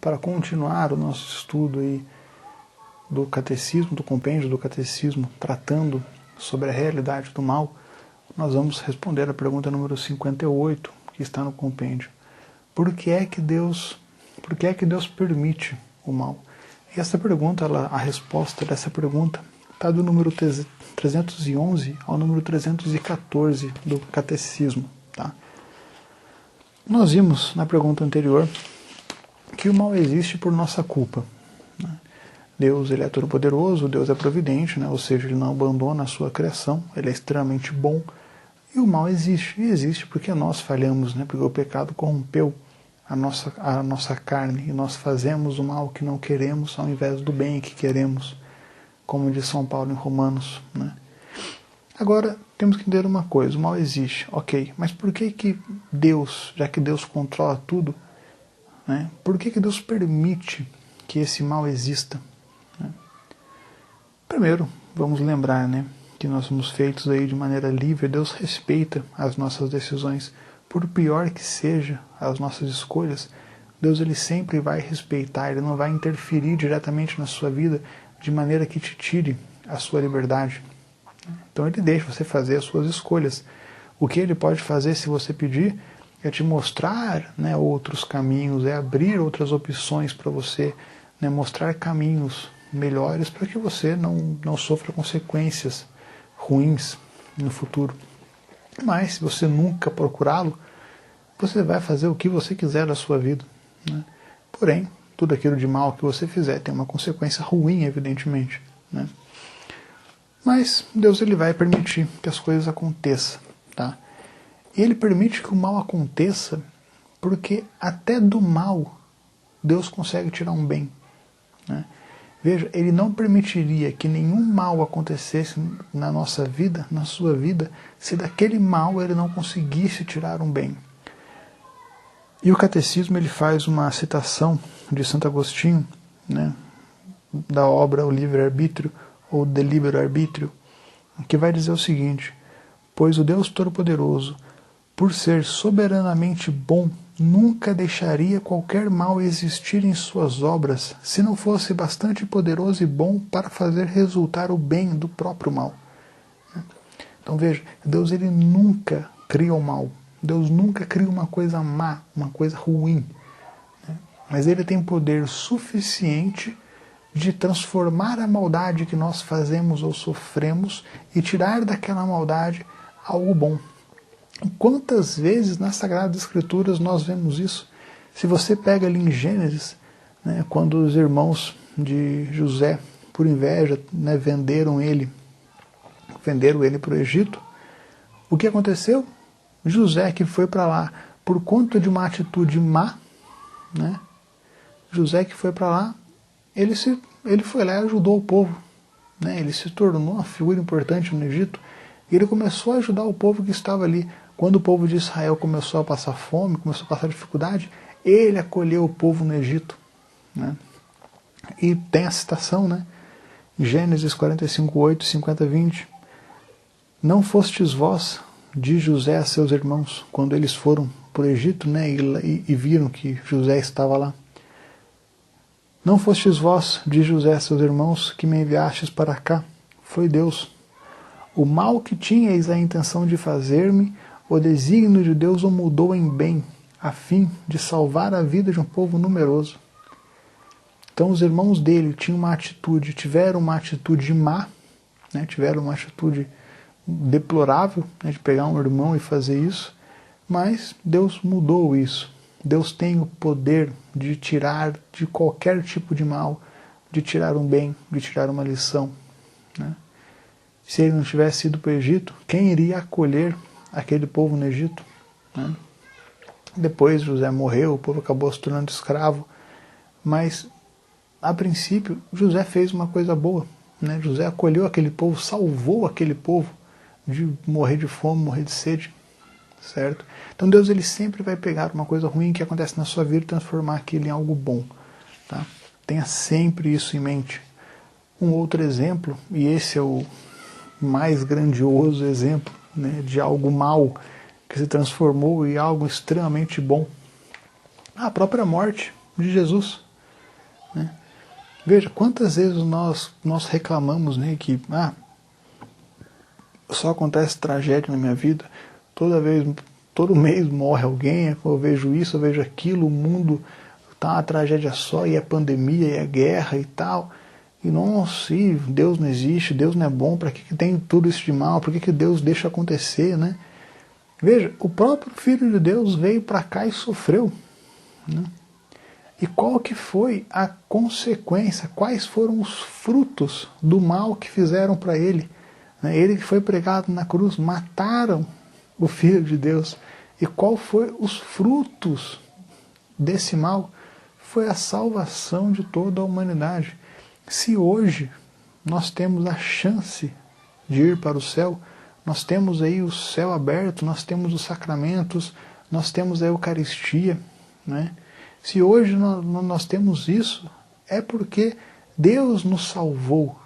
para continuar o nosso estudo aí do catecismo, do compêndio do catecismo, tratando sobre a realidade do mal, nós vamos responder a pergunta número 58, que está no compêndio. Por que é que Deus permite o mal? E essa pergunta, a resposta dessa pergunta está do número 311 ao número 314 do catecismo. Tá? Nós vimos na pergunta anterior que o mal existe por nossa culpa. Né? Deus, ele é todo-poderoso, Deus é providente, né? Ou seja, ele não abandona a sua criação, ele é extremamente bom. E o mal existe, e existe porque nós falhamos, né? Porque o pecado corrompeu a nossa carne, e nós fazemos o mal que não queremos ao invés do bem que queremos, como diz São Paulo em Romanos. Né? Agora, temos que entender uma coisa, o mal existe, ok, mas por que Deus, já que Deus controla tudo, né? Por que Deus permite que esse mal exista? Né? Primeiro, vamos lembrar, né, que nós somos feitos aí de maneira livre, Deus respeita as nossas decisões, por pior que seja as nossas escolhas, Deus ele sempre vai respeitar, ele não vai interferir diretamente na sua vida de maneira que te tire a sua liberdade. Então ele deixa você fazer as suas escolhas. O que ele pode fazer se você pedir é te mostrar, né, outros caminhos, é abrir outras opções para você, né, mostrar caminhos melhores para que você não sofra consequências ruins no futuro. Mas se você nunca procurá-lo, você vai fazer o que você quiser da sua vida. Né? Porém, tudo aquilo de mal que você fizer tem uma consequência ruim, evidentemente. Né? Mas Deus ele vai permitir que as coisas aconteçam. Tá? E ele permite que o mal aconteça porque até do mal Deus consegue tirar um bem. Né? Veja, ele não permitiria que nenhum mal acontecesse na nossa vida, na sua vida, se daquele mal ele não conseguisse tirar um bem. E o catecismo ele faz uma citação de Santo Agostinho, né, da obra O Livre-Arbítrio, ou De Libero-Arbítrio, que vai dizer o seguinte: pois o Deus Todo-Poderoso, por ser soberanamente bom, nunca deixaria qualquer mal existir em suas obras, se não fosse bastante poderoso e bom para fazer resultar o bem do próprio mal. Então veja, Deus ele nunca cria o mal, Deus nunca cria uma coisa má, uma coisa ruim, né? Mas ele tem poder suficiente de transformar a maldade que nós fazemos ou sofremos e tirar daquela maldade algo bom. Quantas vezes nas Sagradas Escrituras nós vemos isso? Se você pega ali em Gênesis, né, quando os irmãos de José, por inveja, né, venderam ele para o Egito, o que aconteceu? José que foi para lá por conta de uma atitude má, né, José que foi para lá, ele foi lá e ajudou o povo, né, ele se tornou uma figura importante no Egito, e ele começou a ajudar o povo que estava ali. Quando o povo de Israel começou a passar fome, começou a passar dificuldade, ele acolheu o povo no Egito. Né? E tem a citação, né? Gênesis 45:8, 50:20. Não fostes vós, diz José a seus irmãos, quando eles foram para o Egito, né, e viram que José estava lá. Não fostes vós, diz José a seus irmãos, que me enviastes para cá. Foi Deus. O mal que tinhais a intenção de fazer-me, o desígnio de Deus o mudou em bem, a fim de salvar a vida de um povo numeroso. Então os irmãos dele tiveram uma atitude má, né, tiveram uma atitude deplorável, né, de pegar um irmão e fazer isso, mas Deus mudou isso. Deus tem o poder de tirar de qualquer tipo de mal, de tirar um bem, de tirar uma lição. Né? Se ele não tivesse ido para o Egito, quem iria acolher aquele povo no Egito? Né? Depois José morreu, o povo acabou se tornando escravo, mas a princípio José fez uma coisa boa, né? José acolheu aquele povo, salvou aquele povo de morrer de fome, morrer de sede, certo? Então Deus ele sempre vai pegar uma coisa ruim que acontece na sua vida e transformar aquilo em algo bom, tá? Tenha sempre isso em mente. Um outro exemplo, e esse é o mais grandioso exemplo, né, de algo mal que se transformou em algo extremamente bom, a própria morte de Jesus. né? Veja, quantas vezes nós reclamamos, né, que só acontece tragédia na minha vida, todo mês morre alguém, eu vejo isso, eu vejo aquilo, o mundo tá uma tragédia só, e a pandemia, e a guerra e tal, e nossa, e Deus não existe, Deus não é bom, para que tem tudo isso de mal, por que Deus deixa acontecer, né? Veja, o próprio Filho de Deus veio para cá e sofreu, né? E qual que foi a consequência, quais foram os frutos do mal que fizeram para ele? Ele que foi pregado na cruz, mataram o Filho de Deus. E qual foi os frutos desse mal? Foi a salvação de toda a humanidade. Se hoje nós temos a chance de ir para o céu, nós temos aí o céu aberto, nós temos os sacramentos, nós temos a Eucaristia, né? Se hoje nós temos isso, é porque Deus nos salvou,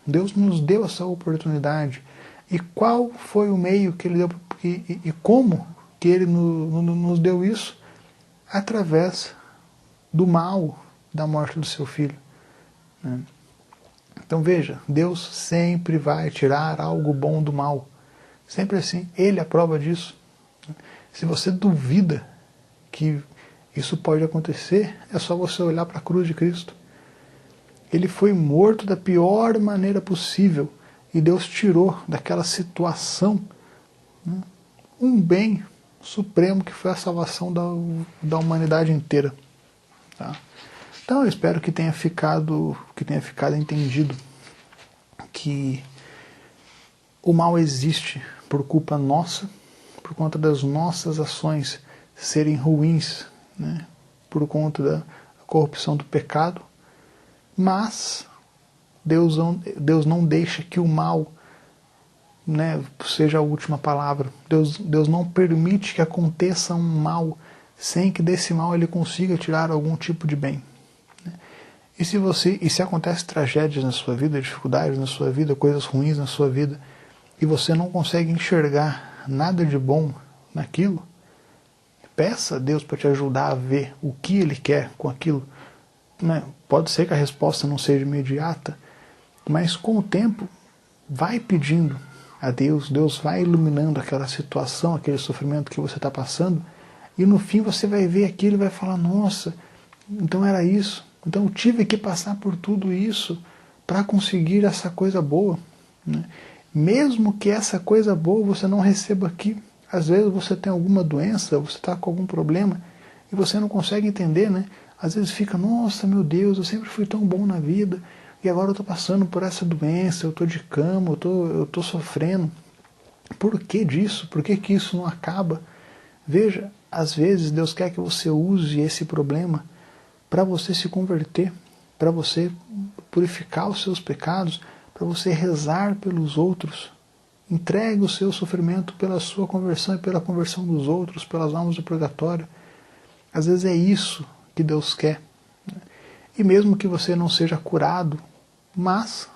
Deus nos deu essa oportunidade. E qual foi o meio que Ele deu, e como que Ele nos deu isso? Através do mal da morte do seu Filho, né? Então veja, Deus sempre vai tirar algo bom do mal, sempre assim, Ele é a prova disso. Se você duvida que isso pode acontecer, é só você olhar para a cruz de Cristo. Ele foi morto da pior maneira possível e Deus tirou daquela situação, né, um bem supremo que foi a salvação da humanidade inteira. Tá? Então eu espero que tenha ficado entendido que o mal existe por culpa nossa, por conta das nossas ações serem ruins, né, por conta da corrupção do pecado, mas Deus não deixa que o mal, né, seja a última palavra. Deus não permite que aconteça um mal sem que desse mal Ele consiga tirar algum tipo de bem. E se acontece tragédias na sua vida, dificuldades na sua vida, coisas ruins na sua vida, e você não consegue enxergar nada de bom naquilo, peça a Deus para te ajudar a ver o que Ele quer com aquilo, né? Pode ser que a resposta não seja imediata, mas com o tempo vai pedindo a Deus, Deus vai iluminando aquela situação, aquele sofrimento que você está passando, e no fim você vai ver aquilo e vai falar, nossa, então era isso, então eu tive que passar por tudo isso para conseguir essa coisa boa, né? Mesmo que essa coisa boa você não receba aqui. Às vezes você tem alguma doença, você está com algum problema e você não consegue entender, né? Às vezes fica, nossa, meu Deus, eu sempre fui tão bom na vida e agora eu estou passando por essa doença, eu estou de cama, eu estou sofrendo. Por que disso? Por que isso não acaba? Veja, às vezes Deus quer que você use esse problema para você se converter, para você purificar os seus pecados, para você rezar pelos outros. Entregue o seu sofrimento pela sua conversão e pela conversão dos outros, pelas almas do purgatório. Às vezes é isso que Deus quer. E mesmo que você não seja curado, mas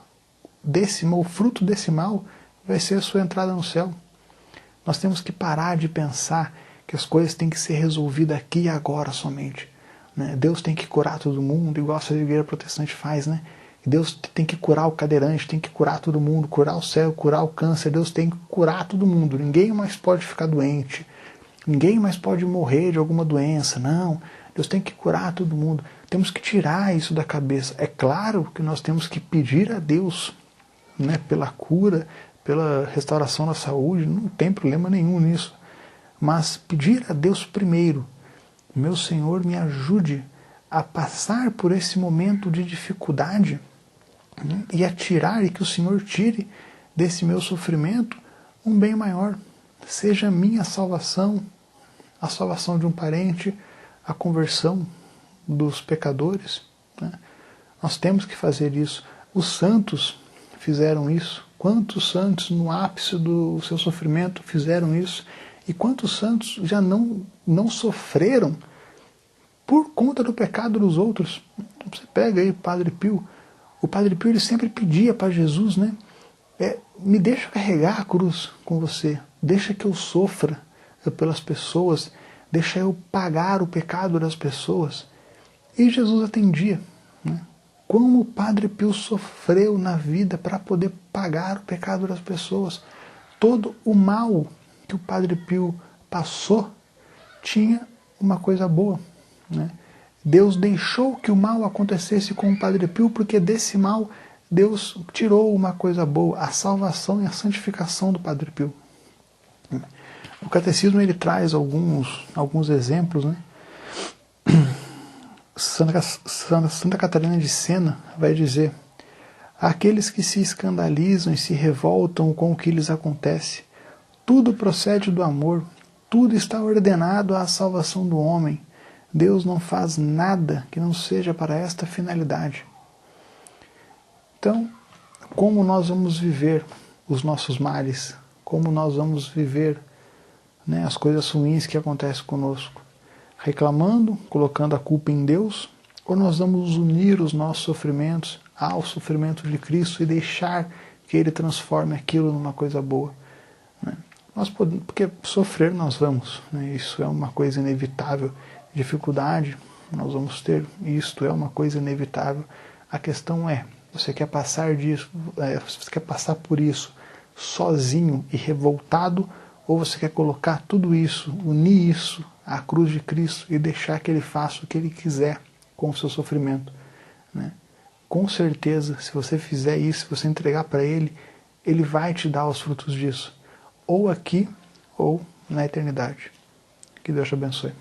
o fruto desse mal vai ser a sua entrada no céu. Nós temos que parar de pensar que as coisas têm que ser resolvidas aqui e agora somente, né? Deus tem que curar todo mundo, igual a igreja protestante faz, né? Deus tem que curar o cadeirante, tem que curar todo mundo, curar o cego, curar o câncer. Deus tem que curar todo mundo. Ninguém mais pode ficar doente. Ninguém mais pode morrer de alguma doença. Não, Deus tem que curar todo mundo. Temos que tirar isso da cabeça. É claro que nós temos que pedir a Deus, né, pela cura, pela restauração da saúde. Não tem problema nenhum nisso. Mas pedir a Deus primeiro, meu Senhor, me ajude a passar por esse momento de dificuldade, né, e a tirar, e que o Senhor tire desse meu sofrimento um bem maior. Seja a minha salvação, a salvação de um parente, a conversão dos pecadores, né? Nós temos que fazer isso. Os santos fizeram isso. Quantos santos no ápice do seu sofrimento fizeram isso? E quantos santos já não sofreram por conta do pecado dos outros? Você pega aí o Padre Pio. O Padre Pio, ele sempre pedia para Jesus, né? Me deixa carregar a cruz com você. Deixa que eu sofra pelas pessoas. Deixa eu pagar o pecado das pessoas. E Jesus atendia, né? Como o Padre Pio sofreu na vida para poder pagar o pecado das pessoas. Todo o mal que o Padre Pio passou tinha uma coisa boa, né? Deus deixou que o mal acontecesse com o Padre Pio, porque desse mal Deus tirou uma coisa boa, a salvação e a santificação do Padre Pio. O Catecismo ele traz alguns exemplos, né? Santa Catarina de Sena vai dizer: aqueles que se escandalizam e se revoltam com o que lhes acontece, tudo procede do amor, tudo está ordenado à salvação do homem. Deus não faz nada que não seja para esta finalidade. Então, como nós vamos viver os nossos males? Como nós vamos viver, né, as coisas ruins que acontecem conosco? Reclamando, colocando a culpa em Deus, ou nós vamos unir os nossos sofrimentos ao sofrimento de Cristo e deixar que Ele transforme aquilo numa coisa boa, né? Porque sofrer nós vamos, né? Isso é uma coisa inevitável. Dificuldade nós vamos ter, isto é uma coisa inevitável. A questão é, você quer passar por isso sozinho e revoltado, ou você quer colocar tudo isso, unir isso à cruz de Cristo e deixar que Ele faça o que Ele quiser com o seu sofrimento, né? Com certeza, se você fizer isso, se você entregar para Ele, Ele vai te dar os frutos disso, ou aqui, ou na eternidade. Que Deus te abençoe.